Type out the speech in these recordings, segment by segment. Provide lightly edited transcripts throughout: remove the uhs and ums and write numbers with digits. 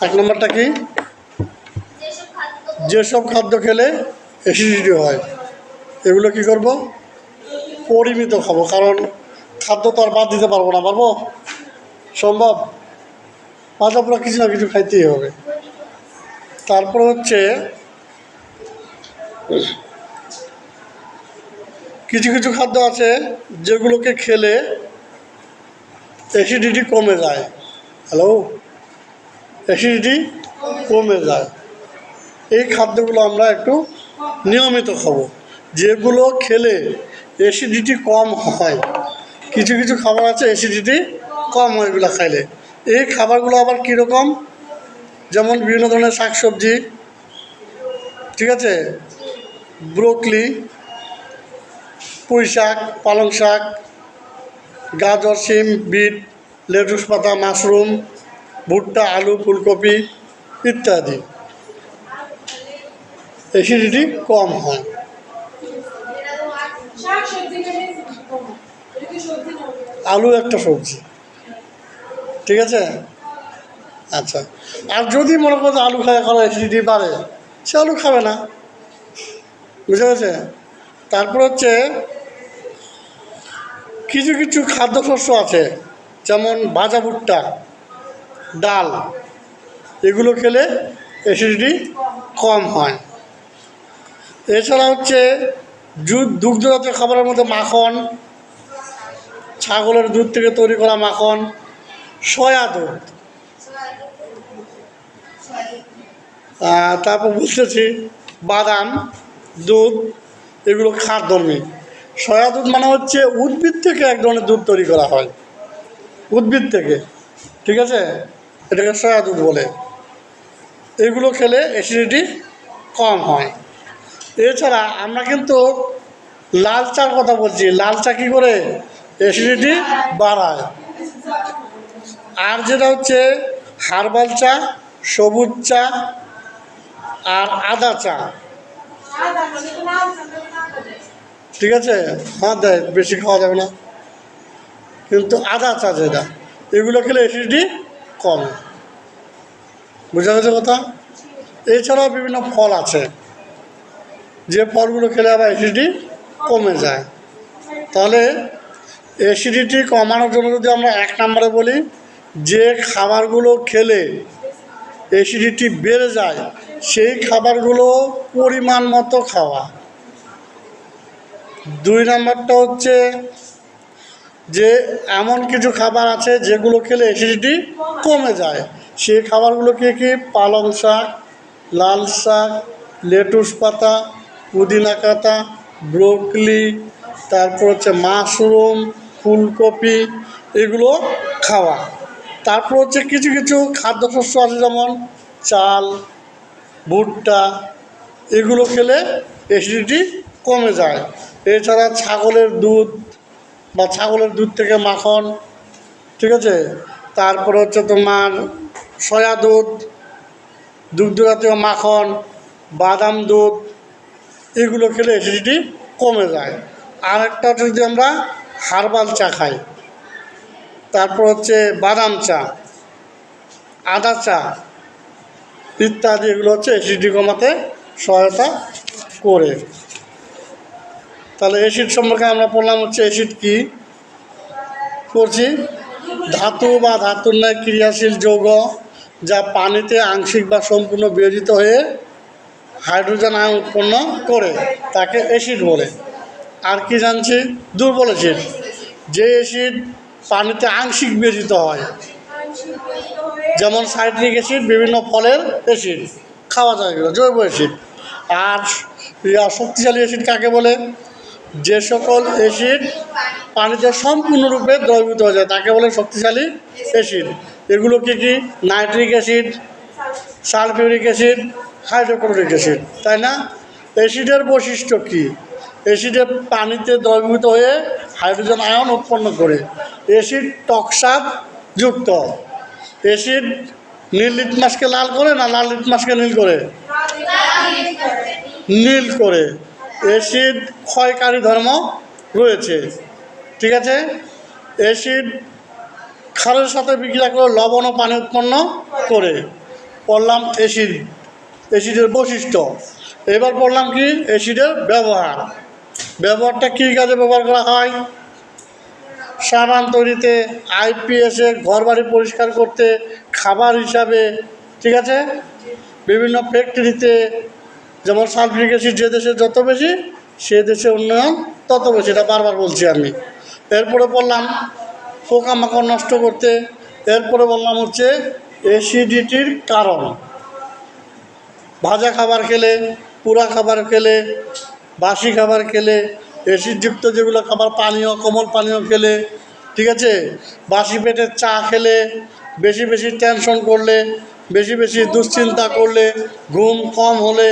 এক নম্বরটা কি? যেসব খাদ্য খেলে অ্যাসিডিটি হয় এগুলো কি করব? পরিমিত খাবো, কারণ খাদ্য তো আর বাদ দিতে পারবো না। পারবো? সম্ভব? মাঝে পুরো কিছু না কিছু খাইতেই হবে। তারপর হচ্ছে কিছু কিছু খাদ্য আছে যেগুলোকে খেলে অ্যাসিডিটি কমে যায়। হ্যালো, অ্যাসিডিটি কমে যায়। এই খাদ্যগুলো আমরা একটু নিয়মিত খাবো, যেগুলো খেলে অ্যাসিডিটি কম হয়। কিছু কিছু খাবার আছে অ্যাসিডিটি কম হয় এগুলো খাইলে। এই খাবারগুলো আবার কীরকম? যেমন বিভিন্ন ধরনের শাকসবজি, ঠিক আছে, ব্রোকলি, পুঁই শাক, পালং শাক, গাজর, শিম, বিট, লেটুস পাতা, মাশরুম, ভুট্টা, আলু, ফুলকপি ইত্যাদি। অ্যাসিডিটি কম হয়। আলু একটা সবজি, ঠিক আছে। আচ্ছা, আর যদি মনে করো আলু খাওয়া কারো অ্যাসিডিটি বাড়ে, সে আলু খাবে না। বুঝে গেছে? তারপর হচ্ছে কিছু কিছু খাদ্যশস্য আছে, যেমন ভাজা ভুট্টা, ডাল, এগুলো খেলে অ্যাসিডিটি কম হয়। এছাড়া হচ্ছে দুগ্ধজাতীয় খাবারের মধ্যে মাখন, ছাগলের দুধ থেকে তৈরি করা মাখন, সয়া দুধ, তারপর বুঝতেছি বাদাম দুধ, এগুলো খাদ্যধর্মী। সয়া দুধ মানে হচ্ছে উদ্ভিদ থেকে এক ধরনের দুধ তৈরি করা হয়, উদ্ভিদ থেকে, ঠিক আছে, এটাকে সয়া দুধ বলে। এগুলো খেলে অ্যাসিডিটি কম হয়। এছাড়া আমরা কিন্তু লাল চার কথা বলছি, লাল চা কী করে অ্যাসিডিটি বাড়ায়। আর যেটা হচ্ছে হার্বাল চা, সবুজ চা আর আদা চা, ঠিক আছে, হ্যাঁ দেয়, বেশি খাওয়া যাবে না, কিন্তু আদা চা যেটা, এগুলো খেলে অ্যাসিডিটি কমে। বোঝা গেছে কথা? এছাড়াও বিভিন্ন ফল আছে, যে ফলগুলো খেলে আবার অ্যাসিডিটি কমে যায়। তাহলে অ্যাসিডিটি কমানোর জন্য যদি আমরা এক নম্বরে বলি, যে খাবারগুলো খেলে অ্যাসিডিটি বেড়ে যায় সেই খাবারগুলো পরিমাণ মতো খাওয়া। দুই নম্বরটা হচ্ছে যে এমন কিছু খাবার আছে যেগুলো খেলে অ্যাসিডিটি কমে যায়, সেই খাবারগুলো কি কি? পালং শাক, লাল শাক, লেটুস পাতা, পুদিনা পাতা, ব্রোকলি, তারপর হচ্ছে মাশরুম, ফুলকপি, এগুলো খাওয়া। তারপর হচ্ছে কিছু কিছু খাদ্যশস্য আছে, যেমন চাল, ভুট্টা, এগুলো খেলে অ্যাসিডিটি কমে যায়। এছাড়া ছাগলের দুধ বা ছাগলের দুধ থেকে মাখন, ঠিক আছে, তারপর হচ্ছে তোমার সয়া দুধ, দুগ্ধজাতীয় মাখন, বাদাম দুধ, এগুলো খেলে অ্যাসিডিটি কমে যায়। আরেকটা যদি আমরা হার্বাল চা খাই, তারপর হচ্ছে বাদাম চা, আদা চা ইত্যাদি, এগুলো হচ্ছে অ্যাসিডিটি কমাতে সহায়তা করে। তাহলে অ্যাসিড সম্পর্কে আমরা বললাম হচ্ছে অ্যাসিড কি করছি? ধাতু বা ধাতুর ন্যায় ক্রিয়াশীল যৌগ যা পানিতে আংশিক বা সম্পূর্ণ বিয়োজিত হয়ে হাইড্রোজেন আয়ন উৎপন্ন করে তাকে অ্যাসিড বলে। আর কি জানছি? দুর্বল অ্যাসিড, যে অ্যাসিড পানিতে আংশিক বিয়োজিত হয়, যেমন সাইট্রিক অ্যাসিড, বিভিন্ন ফলের অ্যাসিড খাওয়া যায়, এগুলো জৈব অ্যাসিড। আর শক্তিশালী অ্যাসিড কাকে বলে? যে সকল অ্যাসিড পানিতে সম্পূর্ণরূপে দ্রবীভূত হয়ে যায় তাকে বলে শক্তিশালী অ্যাসিড। এগুলো কি কি? Nitric acid, sulphuric acid, hydrochloric acid, তাই না? অ্যাসিডের বৈশিষ্ট্য কি? অ্যাসিডে পানিতে দ্রবীভূত হয়ে হাইড্রোজেন আয়ন উৎপন্ন করে। অ্যাসিড টকসাদ যুক্ত। অ্যাসিড নীল লিটমাসকে লাল করে না লাল লিটমাসকে নীল করে? নীল করে। অ্যাসিড ক্ষয়কারী ধর্ম রয়েছে, ঠিক আছে। অ্যাসিড ক্ষারের সাথে বিক্রিয়া করে লবণ ও পানি উৎপন্ন করে। পড়লাম অ্যাসিড, অ্যাসিডের বৈশিষ্ট্য। এবার পড়লাম কি অ্যাসিডের ব্যবহার। ব্যবহারটা কী কাজে ব্যবহার করা হয়? সাবান তৈরিতে, আইপিএসে, ঘর বাড়ি পরিষ্কার করতে, খাবার হিসাবে, ঠিক আছে, বিভিন্ন ফ্যাক্টরিতে, যেমন সালফিউরিক অ্যাসিড যে দেশে যত বেশি সে দেশে উন্নয়ন তত বেশি, এটা বারবার বলছি আমি। এরপরে বললাম পোকামাকড় নষ্ট করতে। এরপরে বললাম হচ্ছে অ্যাসিডিটির কারণ। ভাজা খাবার খেলে, পোড়া খাবার খেলে, বাসি খাবার খেলে, অ্যাসিডযুক্ত যেগুলো খাবার, পানীয়, কোমল পানীয় খেলে, ঠিক আছে, বাসি পেটের চা খেলে, বেশি বেশি টেনশন করলে, বেশি বেশি দুশ্চিন্তা করলে, ঘুম কম হলে,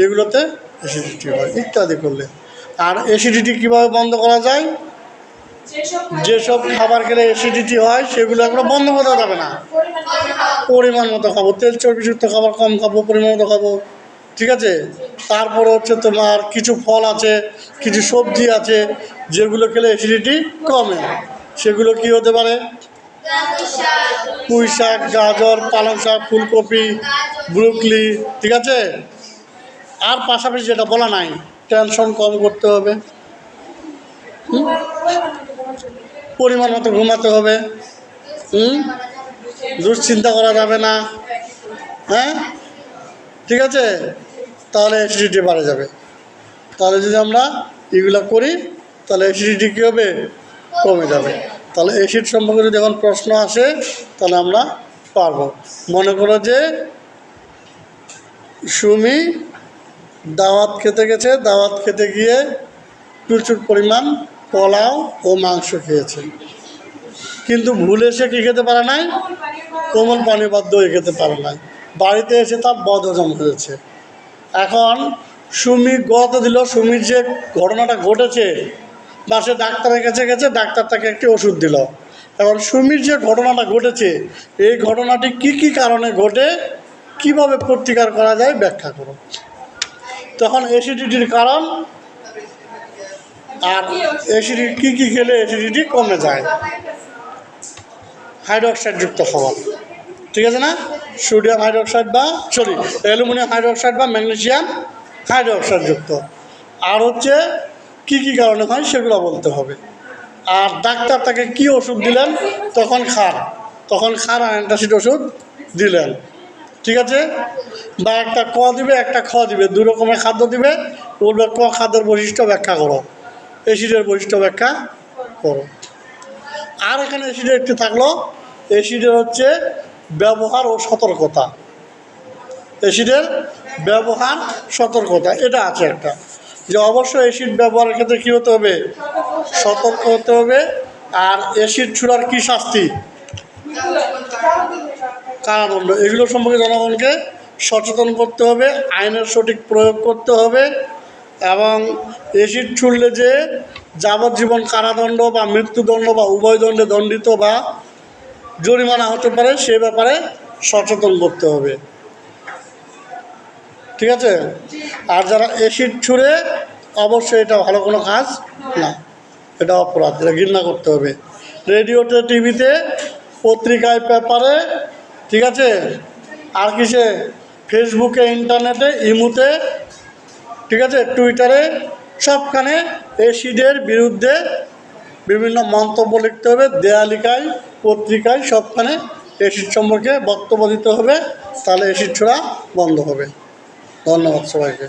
এগুলোতে অ্যাসিডিটি হয় ইত্যাদি করলে। আর অ্যাসিডিটি কীভাবে বন্ধ করা যায়? যেসব খাবার খেলে অ্যাসিডিটি হয় সেগুলো একবার বন্ধ করা যাবে না, পরিমাণ মতো খাবো। তেল চর্বিযুক্ত খাবার কম খাবো, পরিমাণ মতো খাবো, ঠিক আছে। তারপরে হচ্ছে তোমার কিছু ফল আছে, কিছু সবজি আছে যেগুলো খেলে অ্যাসিডিটি কমে। সেগুলো কি হতে পারে? পুঁই শাক, গাজর, পালং শাক, ফুলকপি, ব্রুকলি, ঠিক আছে। আর পাশাপাশি যেটা বলা নাই, টেনশন কম করতে হবে, পরিমাণ মতো ঘুমাতে হবে, দুশ্চিন্তা করা যাবে না, হ্যাঁ, ঠিক আছে। তাহলে অ্যাসিডিটি বাড়ে যাবে। তাহলে যদি আমরা এগুলো করি তাহলে অ্যাসিডিটি কী হবে? কমে যাবে। তাহলে অ্যাসিড সম্পর্কে যদি এখন প্রশ্ন আসে তাহলে আমরা পারবো। মনে করো যে সুমি দাওয়াত খেতে গেছে, দাওয়াত খেতে গিয়ে প্রচুর পরিমাণ পোলাও ও মাংস খেয়েছে, কিন্তু ভুলে সে কী খেতে পারে নাই? কোমল পানি বা দই খেতে পারে নাই। বাড়িতে এসে তার বদহজম হয়েছে। এখন সুমি গত দিল, সুমির যে ঘটনাটা ঘটেছে, বা সে ডাক্তারের কাছে গেছে, ডাক্তার তাকে একটি ওষুধ দিল। এখন সুমির যে ঘটনাটা ঘটেছে, এই ঘটনাটি কি কি কারণে ঘটে, কিভাবে প্রতিকার করা যায় ব্যাখ্যা করো। তখন অ্যাসিডিটির কারণ আর অ্যাসিডিটি কী কী খেলে অ্যাসিডিটি কমে যায়। হাইড্রোক্সাইডযুক্ত খাবার, ঠিক আছে না, সোডিয়াম হাইড্রোক্সাইড বা অ্যালুমিনিয়াম হাইড্রোক্সাইড বা ম্যাগনেসিয়াম হাইড্রোক্সাইডযুক্ত। আর হচ্ছে কী কী কারণে হয় সেগুলো বলতে হবে। আর ডাক্তার তাকে কী ওষুধ দিলেন, তখন খার আর অ্যান্টাসিড ওষুধ দিলেন, ঠিক আছে। বা একটা ক দিবে, একটা খ দিবে, দু রকমের খাদ্য দিবে, বলবে ক খাদ্যের বৈশিষ্ট্য ব্যাখ্যা করো, অ্যাসিডের বৈশিষ্ট্য ব্যাখ্যা করো। আর এখানে অ্যাসিডের একটি থাকলো, অ্যাসিডের হচ্ছে ব্যবহার ও সতর্কতা। অ্যাসিডের ব্যবহার সতর্কতা এটা আছে একটা, যে অবশ্যই অ্যাসিড ব্যবহারের ক্ষেত্রে কী হতে হবে? সতর্ক হতে হবে। আর অ্যাসিড ছুড়ার কী শাস্তি? কারাদণ্ড। এগুলো সম্পর্কে জনগণকে সচেতন করতে হবে, আইনের সঠিক প্রয়োগ করতে হবে। এবং অ্যাসিড ছুড়লে যে যাবজ্জীবন কারাদণ্ড বা মৃত্যুদণ্ড বা উভয় দণ্ডে দণ্ডিত বা জরিমানা হতে পারে, সে ব্যাপারে সচেতন করতে হবে, ঠিক আছে। আর যারা অ্যাসিড ছুঁড়ে, অবশ্যই এটা ভালো কোনো কাজ না, এটা অপরাধ, এটা ঘৃণা করতে হবে। রেডিওতে, টিভিতে, পত্রিকায়, পেপারে, ঠিক আছে, আর কিসে, ফেসবুকে, ইন্টারনেটে, ইমুতে, ঠিক আছে, টুইটারে, সবখানে অ্যাসিডের বিরুদ্ধে বিভিন্ন মন্তব্য লিখতে হবে। দেয়ালিকায়, পত্রিকায়, সবখানে অ্যাসিড সম্পর্কে বক্তব্য দিতে হবে, তাহলে অ্যাসিড ছোড়া বন্ধ হবে। ধন্যবাদ সবাইকে।